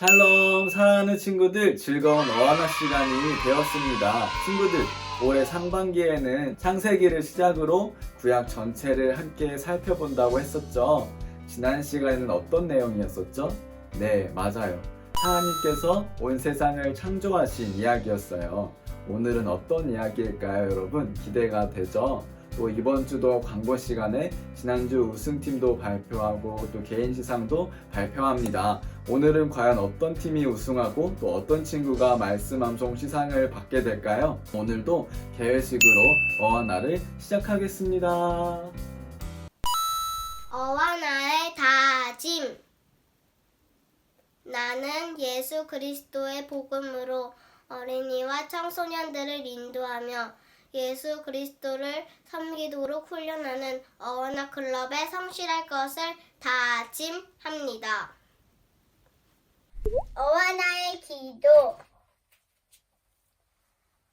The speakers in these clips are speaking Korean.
샬롬 사랑하는 친구들, 즐거운 어하나 시간이 되었습니다. 친구들, 올해 상반기에는 창세기를 시작으로 구약 전체를 함께 살펴본다고 했었죠. 지난 시간에는 어떤 내용이었었죠? 네, 맞아요. 하나님께서 온 세상을 창조하신 이야기였어요. 오늘은 어떤 이야기일까요, 여러분? 기대가 되죠? 또 이번 주도 광고 시간에 지난주 우승팀도 발표하고 또 개인 시상도 발표합니다. 오늘은 과연 어떤 팀이 우승하고 또 어떤 친구가 말씀 암송 시상을 받게 될까요? 오늘도 개회식으로 어하나를 시작하겠습니다. 어하나의 다짐. 나는 예수 그리스도의 복음으로 어린이와 청소년들을 인도하며 예수 그리스도를 섬기도록 훈련하는 어하나 클럽에 성실할 것을 다짐합니다. 어하나의 기도.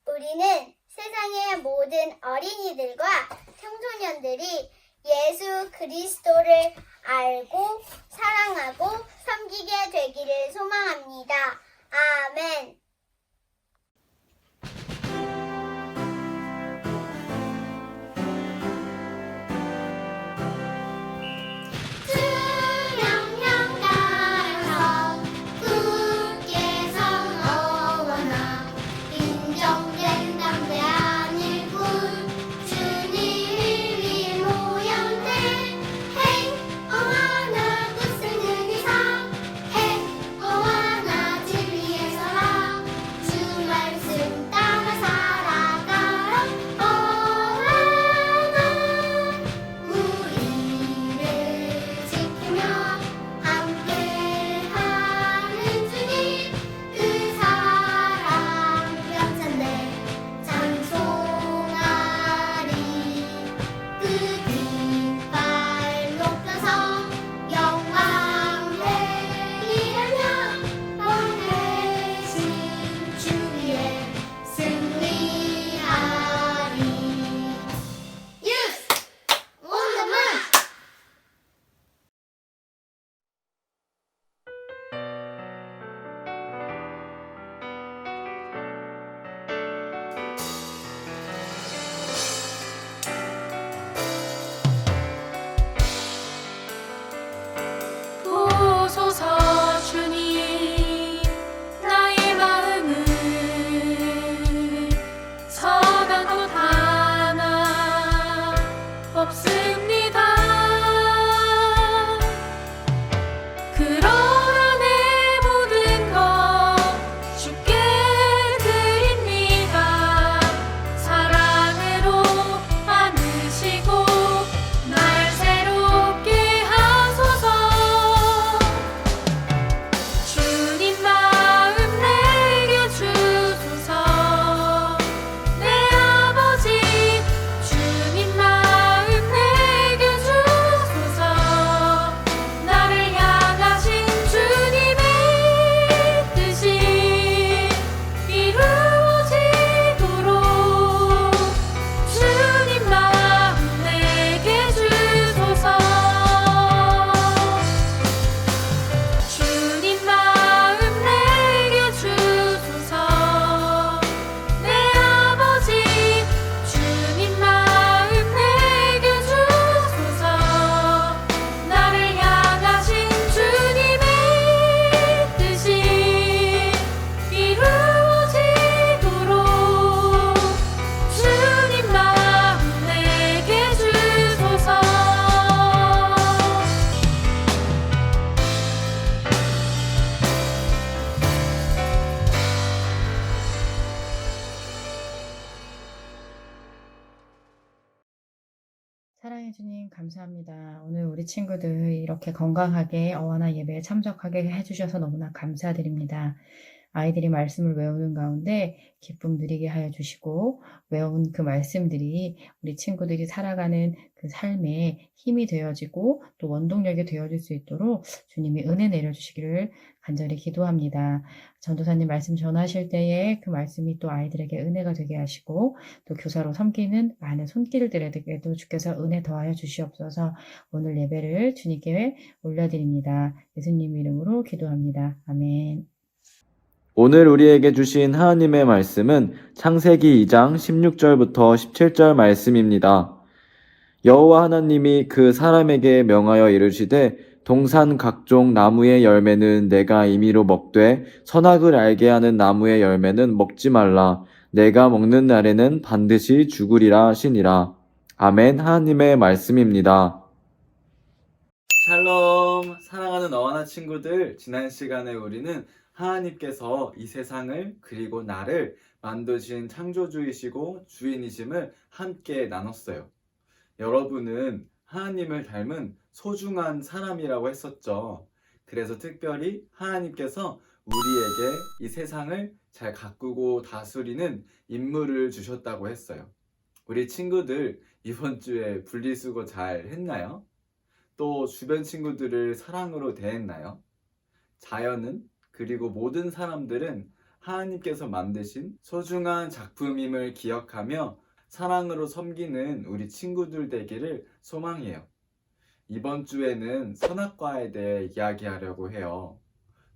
우리는 세상의 모든 어린이들과 청소년들이 예수 그리스도를 알고 사랑하고 섬기게 되기를 소망합니다. 아멘. 수명령 따라서 굳게 선 어하나 인정된 담대한 일꾼 주님을 위해 모였네. 헤이 어하나 굳세는 이상 헤이 어하나 진리에서라 주 말씀 따라 살아가라. 어하나 우리를 지키며 함께하는 주님 그 사랑 영산대 찬송하리. 그 깃발 높여서 영광 회리하며 왕 대신 주 위에 승리하리. Youth on the march! 보소서 주님 나의 마음을 선한 곳 하나 없습니다. 그러나 내 모든 것 주께 드립니다. 사랑으로 안으시고 날 새롭게 하소서. 주님 마음 내게 주소서. 내 아버지 주님 마음 내게 주소서. 나를 향하신 주님의 뜻이 이루어지도록 주님 마음 내게 주소서. 주님 마음 내게 주소서. 내 아버지 주님 마음 내게 주소서. 나를 향하신 주님의 뜻이 이루어지도록 주님 마음 내게 주소서. 사랑해 주님 감사합니다. 오늘 우리 친구들 이렇게 건강하게 어하나 예배에 참석하게 해주셔서 너무나 감사드립니다. 아이들이 말씀을 외우는 가운데 기쁨 누리게 하여 주시고 외운 그 말씀들이 우리 친구들이 살아가는 그 삶에 힘이 되어지고 또 원동력이 되어질 수 있도록 주님이 은혜 내려주시기를 간절히 기도합니다. 전도사님 말씀 전하실 때에 그 말씀이 또 아이들에게 은혜가 되게 하시고 또 교사로 섬기는 많은 손길들에게도 주께서 은혜 더하여 주시옵소서. 오늘 예배를 주님께 올려드립니다. 예수님 이름으로 기도합니다. 아멘. 오늘 우리에게 주신 하나님의 말씀은 창세기 2장 16절부터 17절 말씀입니다. 여호와 하나님이 그 사람에게 명하여 이르시되 동산 각종 나무의 열매는 내가 임의로 먹되 선악을 알게 하는 나무의 열매는 먹지 말라. 내가 먹는 날에는 반드시 죽으리라 하시니라. 아멘. 하나님의 말씀입니다. 샬롬, 사랑하는 어와나 친구들, 지난 시간에 우리는 하나님께서 이 세상을 그리고 나를 만드신 창조주이시고 주인이심을 함께 나눴어요. 여러분은 하나님을 닮은 소중한 사람이라고 했었죠. 그래서 특별히 하나님께서 우리에게 이 세상을 잘 가꾸고 다스리는 임무를 주셨다고 했어요. 우리 친구들 이번 주에 분리수거 잘 했나요? 또 주변 친구들을 사랑으로 대했나요? 자연은 그리고 모든 사람들은 하나님께서 만드신 소중한 작품임을 기억하며 사랑으로 섬기는 우리 친구들 되기를 소망해요. 이번 주에는 선악과에 대해 이야기하려고 해요.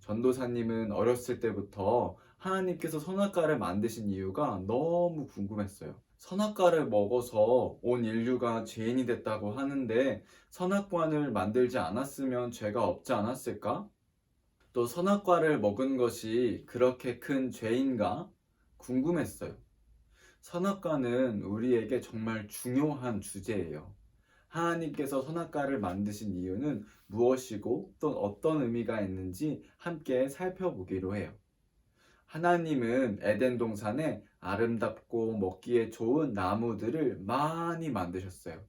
전도사님은 어렸을 때부터 하나님께서 선악과를 만드신 이유가 너무 궁금했어요. 선악과를 먹어서 온 인류가 죄인이 됐다고 하는데 선악과를 만들지 않았으면 죄가 없지 않았을까? 또 선악과를 먹은 것이 그렇게 큰 죄인가? 궁금했어요. 선악과는 우리에게 정말 중요한 주제예요. 하나님께서 선악과를 만드신 이유는 무엇이고 또 어떤 의미가 있는지 함께 살펴보기로 해요. 하나님은 에덴 동산에 아름답고 먹기에 좋은 나무들을 많이 만드셨어요.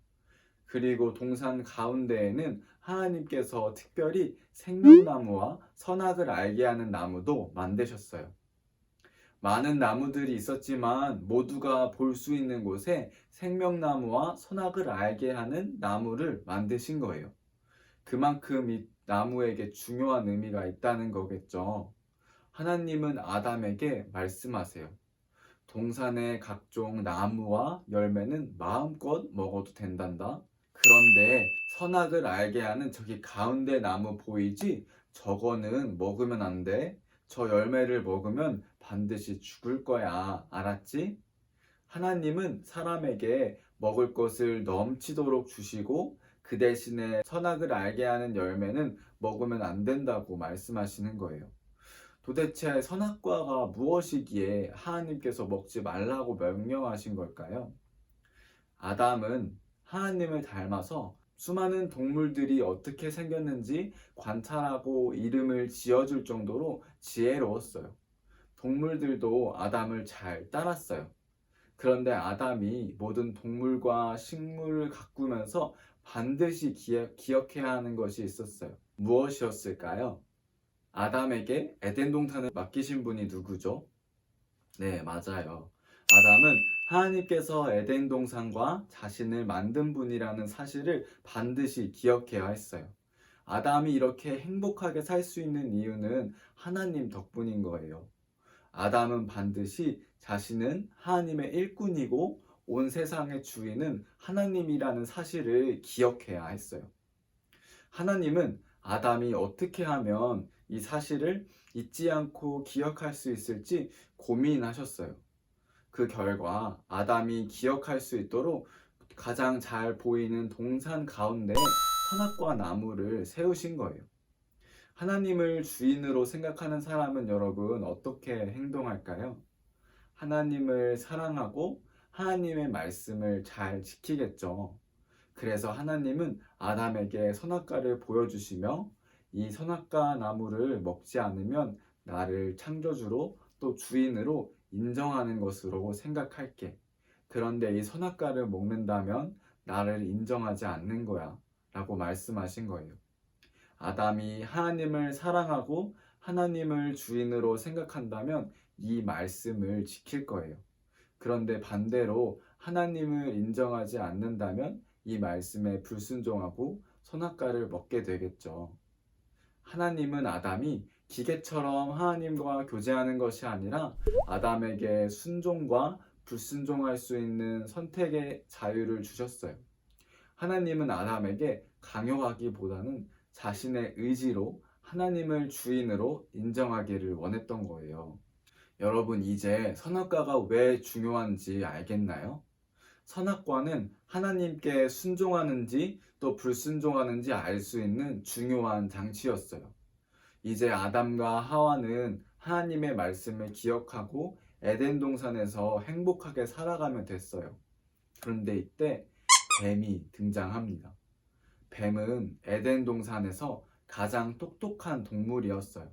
그리고 동산 가운데에는 하나님께서 특별히 생명나무와 선악을 알게 하는 나무도 만드셨어요. 많은 나무들이 있었지만 모두가 볼 수 있는 곳에 생명나무와 선악을 알게 하는 나무를 만드신 거예요. 그만큼 이 나무에게 중요한 의미가 있다는 거겠죠. 하나님은 아담에게 말씀하세요. 동산의 각종 나무와 열매는 마음껏 먹어도 된단다. 그런데 선악을 알게 하는 저기 가운데 나무 보이지? 저거는 먹으면 안 돼. 저 열매를 먹으면 반드시 죽을 거야. 알았지? 하나님은 사람에게 먹을 것을 넘치도록 주시고 그 대신에 선악을 알게 하는 열매는 먹으면 안 된다고 말씀하시는 거예요. 도대체 선악과가 무엇이기에 하나님께서 먹지 말라고 명령하신 걸까요? 아담은 하나님을 닮아서 수많은 동물들이 어떻게 생겼는지 관찰하고 이름을 지어줄 정도로 지혜로웠어요. 동물들도 아담을 잘 따랐어요. 그런데 아담이 모든 동물과 식물을 가꾸면서 반드시 기억해야 하는 것이 있었어요. 무엇이었을까요? 아담에게 에덴 동산을 맡기신 분이 누구죠? 네, 맞아요. 아담은 하나님께서 에덴 동산과 자신을 만든 분이라는 사실을 반드시 기억해야 했어요. 아담이 이렇게 행복하게 살 수 있는 이유는 하나님 덕분인 거예요. 아담은 반드시 자신은 하나님의 일꾼이고 온 세상의 주인은 하나님이라는 사실을 기억해야 했어요. 하나님은 아담이 어떻게 하면 이 사실을 잊지 않고 기억할 수 있을지 고민하셨어요. 그 결과 아담이 기억할 수 있도록 가장 잘 보이는 동산 가운데 선악과 나무를 세우신 거예요. 하나님을 주인으로 생각하는 사람은 여러분 어떻게 행동할까요? 하나님을 사랑하고 하나님의 말씀을 잘 지키겠죠. 그래서 하나님은 아담에게 선악과를 보여주시며 이 선악과 나무를 먹지 않으면 나를 창조주로 또 주인으로 인정하는 것으로 생각할게. 그런데 이 선악과를 먹는다면 나를 인정하지 않는 거야 라고 말씀하신 거예요. 아담이 하나님을 사랑하고 하나님을 주인으로 생각한다면 이 말씀을 지킬 거예요. 그런데 반대로 하나님을 인정하지 않는다면 이 말씀에 불순종하고 선악과를 먹게 되겠죠. 하나님은 아담이 기계처럼 하나님과 교제하는 것이 아니라 아담에게 순종과 불순종할 수 있는 선택의 자유를 주셨어요. 하나님은 아담에게 강요하기보다는 자신의 의지로 하나님을 주인으로 인정하기를 원했던 거예요. 여러분, 이제 선악과가 왜 중요한지 알겠나요? 선악과는 하나님께 순종하는지 또 불순종하는지 알 수 있는 중요한 장치였어요. 이제 아담과 하와는 하나님의 말씀을 기억하고 에덴 동산에서 행복하게 살아가면 됐어요. 그런데 이때 뱀이 등장합니다. 뱀은 에덴 동산에서 가장 똑똑한 동물이었어요.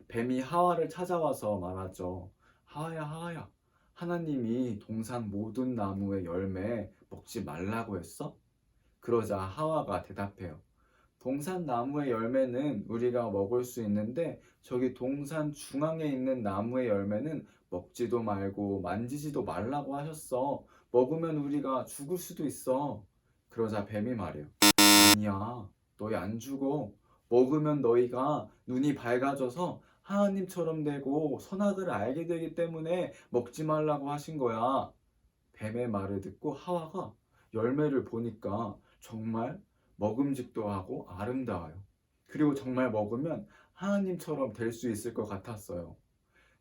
뱀이 하와를 찾아와서 말하죠. 하와야, 하와야, 하나님이 동산 모든 나무의 열매 먹지 말라고 했어? 그러자 하와가 대답해요. 동산 나무의 열매는 우리가 먹을 수 있는데 저기 동산 중앙에 있는 나무의 열매는 먹지도 말고 만지지도 말라고 하셨어. 먹으면 우리가 죽을 수도 있어. 그러자 뱀이 말해요. 아니야, 너희 안 죽어. 먹으면 너희가 눈이 밝아져서 하나님처럼 되고 선악을 알게 되기 때문에 먹지 말라고 하신 거야. 뱀의 말을 듣고 하와가 열매를 보니까 정말 먹음직도 하고 아름다워요. 그리고 정말 먹으면 하나님처럼 될 수 있을 것 같았어요.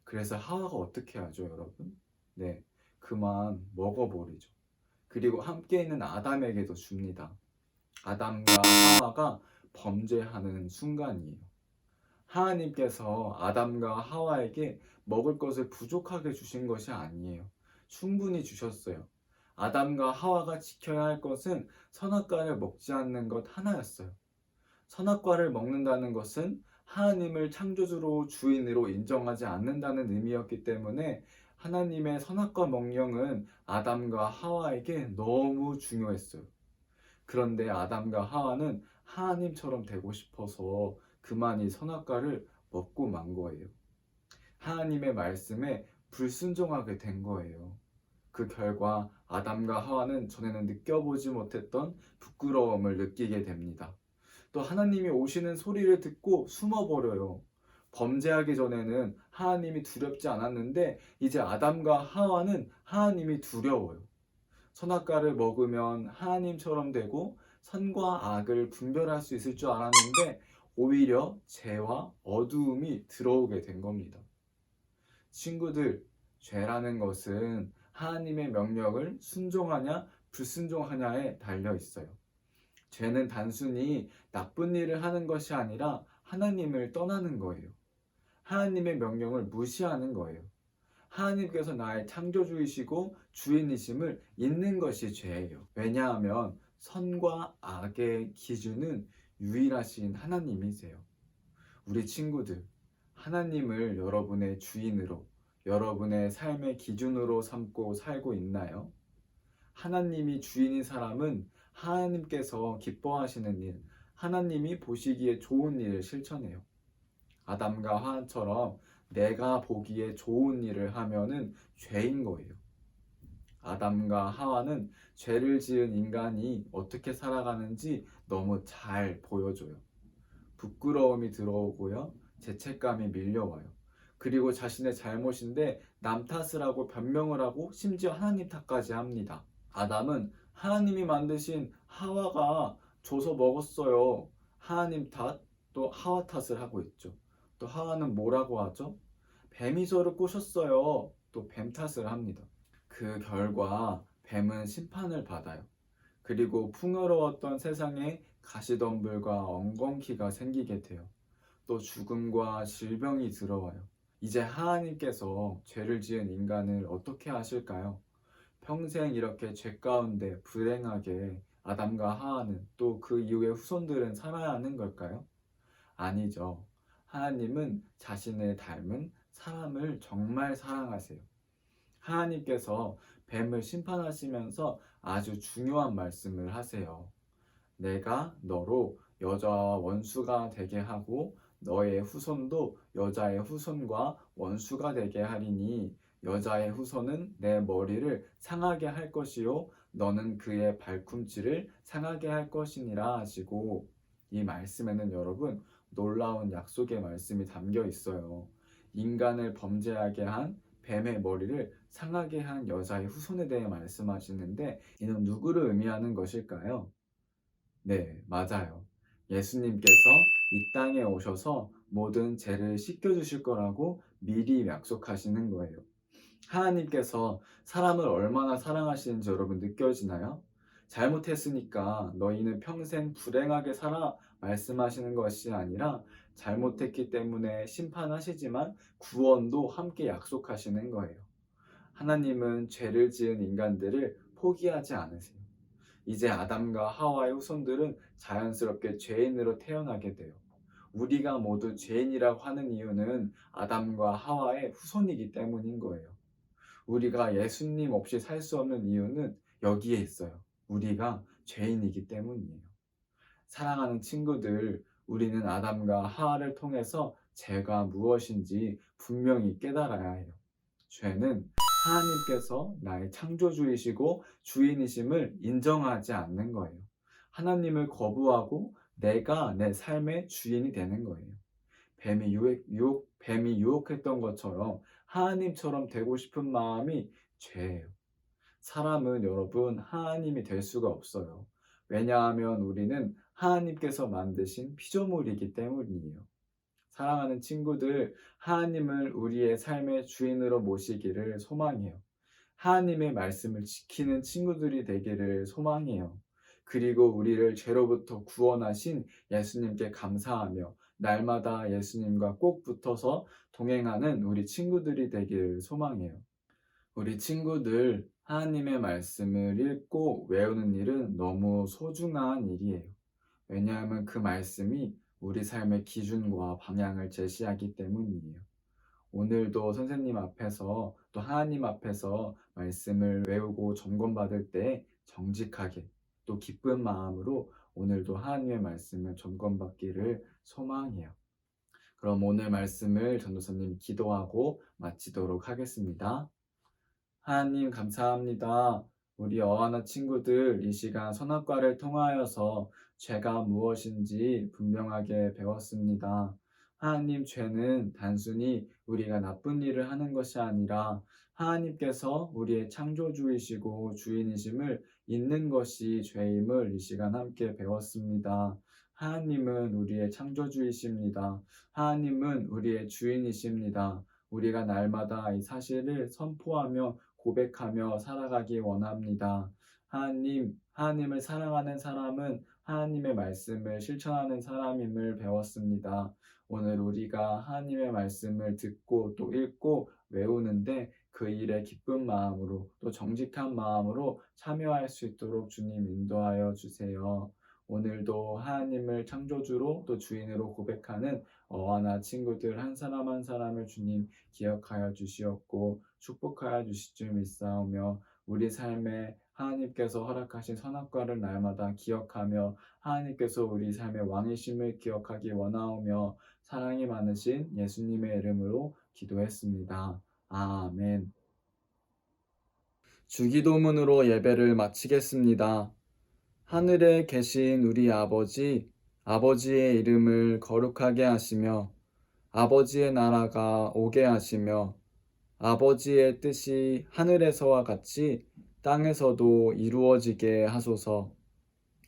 그래서 하와가 어떻게 하죠, 여러분? 네, 그만 먹어버리죠. 그리고 함께 있는 아담에게도 줍니다. 아담과 하와가 범죄하는 순간이에요. 하나님께서 아담과 하와에게 먹을 것을 부족하게 주신 것이 아니에요. 충분히 주셨어요. 아담과 하와가 지켜야 할 것은 선악과를 먹지 않는 것 하나였어요. 선악과를 먹는다는 것은 하나님을 창조주로 주인으로 인정하지 않는다는 의미였기 때문에 하나님의 선악과 명령은 아담과 하와에게 너무 중요했어요. 그런데 아담과 하와는 하나님처럼 되고 싶어서 그만 이 선악과를 먹고 만 거예요. 하나님의 말씀에 불순종하게 된 거예요. 그 결과 아담과 하와는 전에는 느껴보지 못했던 부끄러움을 느끼게 됩니다. 또 하나님이 오시는 소리를 듣고 숨어버려요. 범죄하기 전에는 하나님이 두렵지 않았는데 이제 아담과 하와는 하나님이 두려워요. 선악과를 먹으면 하나님처럼 되고 선과 악을 분별할 수 있을 줄 알았는데 오히려 죄와 어두움이 들어오게 된 겁니다. 친구들, 죄라는 것은 하나님의 명령을 순종하냐 불순종하냐에 달려 있어요. 죄는 단순히 나쁜 일을 하는 것이 아니라 하나님을 떠나는 거예요. 하나님의 명령을 무시하는 거예요. 하나님께서 나의 창조주이시고 주인이심을 잊는 것이 죄예요. 왜냐하면 선과 악의 기준은 유일하신 하나님이세요. 우리 친구들, 하나님을 여러분의 주인으로, 여러분의 삶의 기준으로 삼고 살고 있나요? 하나님이 주인인 사람은 하나님께서 기뻐하시는 일, 하나님이 보시기에 좋은 일을 실천해요. 아담과 하와처럼 내가 보기에 좋은 일을 하면은 죄인 거예요. 아담과 하와는 죄를 지은 인간이 어떻게 살아가는지 너무 잘 보여줘요. 부끄러움이 들어오고요. 죄책감이 밀려와요. 그리고 자신의 잘못인데 남 탓을 하고 변명을 하고 심지어 하나님 탓까지 합니다. 아담은 하나님이 만드신 하와가 줘서 먹었어요. 하나님 탓, 또 하와 탓을 하고 있죠. 또 하와는 뭐라고 하죠? 뱀이 저를 꼬셨어요. 또 뱀 탓을 합니다. 그 결과 뱀은 심판을 받아요. 그리고 풍요로웠던 세상에 가시덤불과 엉겅퀴가 생기게 돼요. 또 죽음과 질병이 들어와요. 이제 하나님께서 죄를 지은 인간을 어떻게 하실까요? 평생 이렇게 죄 가운데 불행하게 아담과 하와는 또 그 이후의 후손들은 살아야 하는 걸까요? 아니죠. 하나님은 자신을 닮은 사람을 정말 사랑하세요. 하나님께서 뱀을 심판하시면서 아주 중요한 말씀을 하세요. 내가 너로 여자와 원수가 되게 하고 너의 후손도 여자의 후손과 원수가 되게 하리니 여자의 후손은 내 머리를 상하게 할 것이요 너는 그의 발꿈치를 상하게 할 것이니라 하시고, 이 말씀에는 여러분 놀라운 약속의 말씀이 담겨 있어요. 인간을 범죄하게 한 뱀의 머리를 상하게 한 여자의 후손에 대해 말씀하시는데, 이는 누구를 의미하는 것일까요? 네, 맞아요. 예수님께서 이 땅에 오셔서 모든 죄를 씻겨주실 거라고 미리 약속하시는 거예요. 하나님께서 사람을 얼마나 사랑하시는지 여러분 느껴지나요? 잘못했으니까 너희는 평생 불행하게 살아 말씀하시는 것이 아니라, 잘못했기 때문에 심판하시지만 구원도 함께 약속하시는 거예요. 하나님은 죄를 지은 인간들을 포기하지 않으세요. 이제 아담과 하와의 후손들은 자연스럽게 죄인으로 태어나게 돼요. 우리가 모두 죄인이라고 하는 이유는 아담과 하와의 후손이기 때문인 거예요. 우리가 예수님 없이 살 수 없는 이유는 여기에 있어요. 우리가 죄인이기 때문이에요. 사랑하는 친구들, 우리는 아담과 하와를 통해서 죄가 무엇인지 분명히 깨달아야 해요. 죄는 하나님께서 나의 창조주이시고 주인이심을 인정하지 않는 거예요. 하나님을 거부하고 내가 내 삶의 주인이 되는 거예요. 뱀이 유혹했던 것처럼 하나님처럼 되고 싶은 마음이 죄예요. 사람은 여러분 하나님이 될 수가 없어요. 왜냐하면 우리는 하나님께서 만드신 피조물이기 때문이에요. 사랑하는 친구들, 하나님을 우리의 삶의 주인으로 모시기를 소망해요. 하나님의 말씀을 지키는 친구들이 되기를 소망해요. 그리고 우리를 죄로부터 구원하신 예수님께 감사하며 날마다 예수님과 꼭 붙어서 동행하는 우리 친구들이 되기를 소망해요. 우리 친구들, 하나님의 말씀을 읽고 외우는 일은 너무 소중한 일이에요. 왜냐하면 그 말씀이 우리 삶의 기준과 방향을 제시하기 때문이에요. 오늘도 선생님 앞에서 또 하나님 앞에서 말씀을 외우고 점검받을 때 정직하게 또 기쁜 마음으로 오늘도 하나님의 말씀을 점검받기를 소망해요. 그럼 오늘 말씀을 전도사님이 기도하고 마치도록 하겠습니다. 하나님 감사합니다. 우리 어하나 친구들 이 시간 선악과를 통하여서 죄가 무엇인지 분명하게 배웠습니다. 하나님, 죄는 단순히 우리가 나쁜 일을 하는 것이 아니라 하나님께서 우리의 창조주이시고 주인이심을 잊는 것이 죄임을 이 시간 함께 배웠습니다. 하나님은 우리의 창조주이십니다. 하나님은 우리의 주인이십니다. 우리가 날마다 이 사실을 선포하며 고백하며 살아가기 원합니다. 하나님을 사랑하는 사람은 하나님의 말씀을 실천하는 사람임을 배웠습니다. 오늘 우리가 하나님의 말씀을 듣고 또 읽고 외우는데 그 일에 기쁜 마음으로 또 정직한 마음으로 참여할 수 있도록 주님 인도하여 주세요. 오늘도 하나님을 창조주로 또 주인으로 고백하는 어하나 친구들 한 사람 한 사람을 주님 기억하여 주시옵고 축복하여 주실 줄 믿사오며, 우리 삶에 하나님께서 허락하신 선악과를 날마다 기억하며 하나님께서 우리 삶의 왕이심을 기억하기 원하오며 사랑이 많으신 예수님의 이름으로 기도했습니다. 아멘. 주기도문으로 예배를 마치겠습니다. 하늘에 계신 우리 아버지, 아버지의 이름을 거룩하게 하시며 아버지의 나라가 오게 하시며 아버지의 뜻이 하늘에서와 같이 땅에서도 이루어지게 하소서.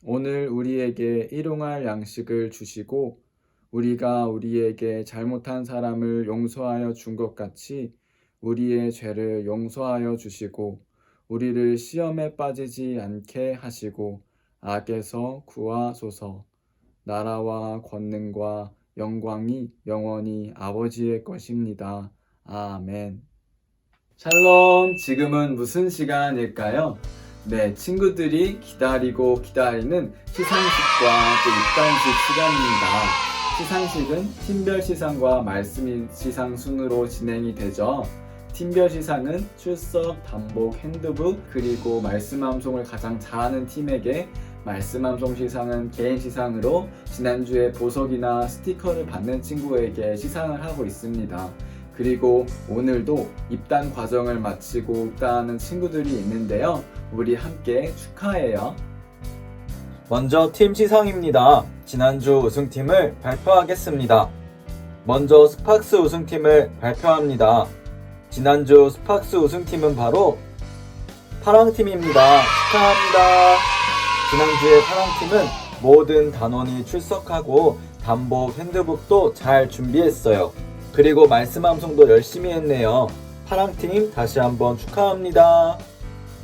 오늘 우리에게 일용할 양식을 주시고 우리가 우리에게 잘못한 사람을 용서하여 준 것 같이 우리의 죄를 용서하여 주시고 우리를 시험에 빠지지 않게 하시고 악에서 구하소서. 나라와 권능과 영광이 영원히 아버지의 것입니다. 아멘. 샬롬, 지금은 무슨 시간일까요? 네, 친구들이 기다리고 기다리는 시상식과 또 입단식 시간입니다. 시상식은 팀별 시상과 말씀 시상 순으로 진행이 되죠. 팀별 시상은 출석, 단복, 핸드북, 그리고 말씀 암송을 가장 잘하는 팀에게 말씀암송 시상은 개인 시상으로 지난주에 보석이나 스티커를 받는 친구에게 시상을 하고 있습니다. 그리고 오늘도 입단 과정을 마치고 입단하는 친구들이 있는데요. 우리 함께 축하해요. 먼저 팀 시상입니다. 지난주 우승팀을 발표하겠습니다. 먼저 스팍스 우승팀을 발표합니다. 지난주 스팍스 우승팀은 바로 파랑팀입니다. 축하합니다. 지난주에 파랑팀은 모든 단원이 출석하고 단복, 핸드북도 잘 준비했어요. 그리고 말씀암송도 열심히 했네요. 파랑팀 다시 한번 축하합니다.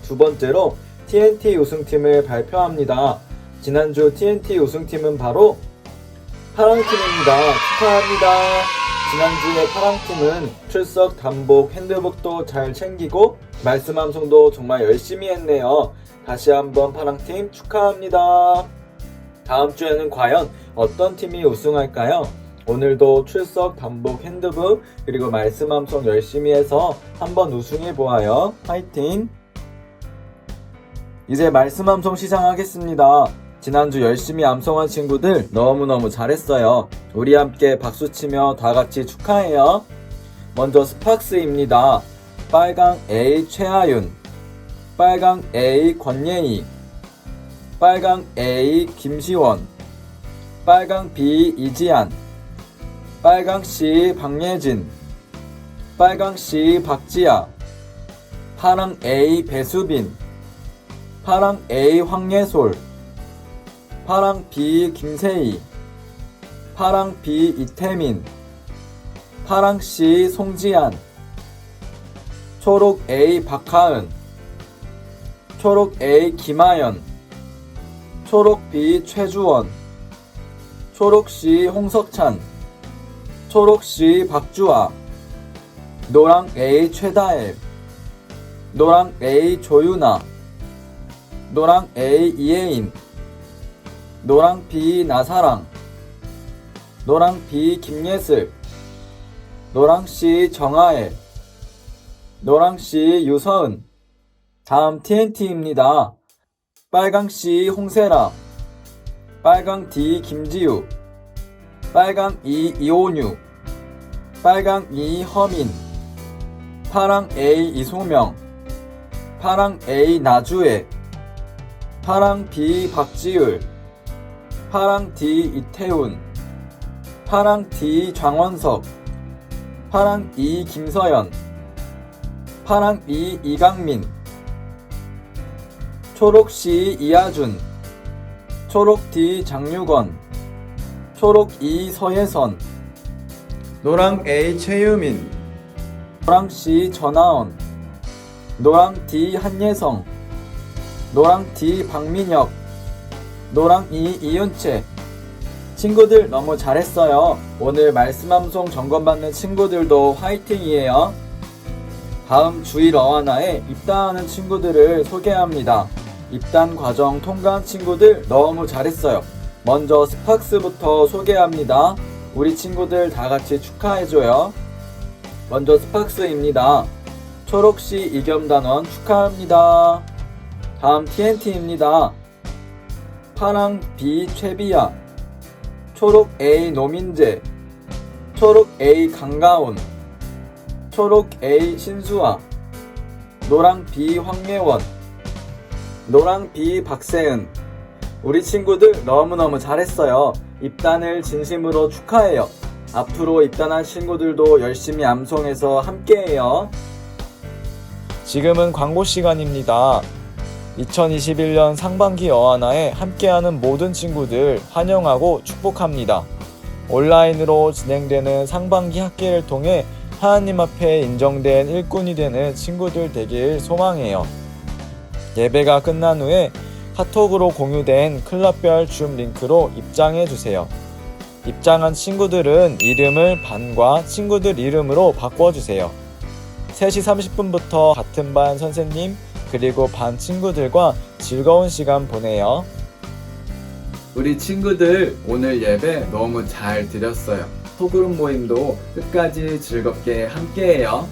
두 번째로 TNT 우승팀을 발표합니다. 지난주 TNT 우승팀은 바로 파랑팀입니다. 축하합니다. 지난주에 파랑팀은 출석, 단복, 핸드북도 잘 챙기고 말씀암송도 정말 열심히 했네요. 다시 한번 파랑팀 축하합니다. 다음 주에는 과연 어떤 팀이 우승할까요? 오늘도 출석, 단복, 핸드북, 그리고 말씀암송 열심히 해서 한번 우승해보아요. 화이팅! 이제 말씀암송 시상하겠습니다. 지난주 열심히 암송한 친구들 너무너무 잘했어요. 우리 함께 박수치며 다같이 축하해요. 먼저 스팍스입니다. 빨강 A 최하윤, 빨강 A 권예희, 빨강 A 김시원, 빨강 B 이지안, 빨강 C 박예진, 빨강 C 박지아, 파랑 A 배수빈, 파랑 A 황예솔, 파랑 B 김세희, 파랑 B 이태민, 파랑 C 송지안, 초록 A 박하은, 초록 A 김하연, 초록 B 최주원, 초록 C 홍석찬, 초록 C 박주아, 노랑 A 최다엘, 노랑 A 조유나, 노랑 A 이혜인, 노랑 B 나사랑, 노랑 B 김예슬, 노랑 C 정하엘, 노랑 C 유서은. 다음 TNT입니다. 빨강 C 홍세라, 빨강 D 김지우, 빨강 E 이온유, 빨강 E 허민, 파랑 A 이소명, 파랑 A 나주혜, 파랑 B 박지율, 파랑 D 이태훈, 파랑 D 장원석, 파랑 E 김서연, 파랑 E 이강민, 초록 C 이하준, 초록 D 장유건, 초록 E 서예선, 노랑 A 최유민, 노랑 C 전하원, 노랑 D 한예성, 노랑 D 박민혁, 노랑 E 이윤채. 친구들 너무 잘했어요. 오늘 말씀암송 점검받는 친구들도 화이팅이에요. 다음 주일 어하나에 입단하는 친구들을 소개합니다. 입단 과정 통과한 친구들 너무 잘했어요. 먼저 스팍스부터 소개합니다. 우리 친구들 다같이 축하해줘요. 먼저 스팍스입니다. 초록씨 이겸단원 축하합니다. 다음 TNT입니다. 파랑 B 최비야, 초록 A 노민재, 초록 A 강가온, 초록 A 신수아, 노랑 B 황예원, 노랑 B 박세은. 우리 친구들 너무너무 잘했어요. 입단을 진심으로 축하해요. 앞으로 입단한 친구들도 열심히 암송해서 함께해요. 지금은 광고 시간입니다. 2021년 상반기 어하나에 함께하는 모든 친구들 환영하고 축복합니다. 온라인으로 진행되는 상반기 학기를 통해 하나님 앞에 인정된 일꾼이 되는 친구들 되길 소망해요. 예배가 끝난 후에 카톡으로 공유된 클럽별 줌 링크로 입장해주세요. 입장한 친구들은 이름을 반과 친구들 이름으로 바꿔주세요. 3시 30분부터 같은 반 선생님 그리고 반 친구들과 즐거운 시간 보내요. 우리 친구들 오늘 예배 너무 잘 드렸어요. 소그룹 모임도 끝까지 즐겁게 함께해요.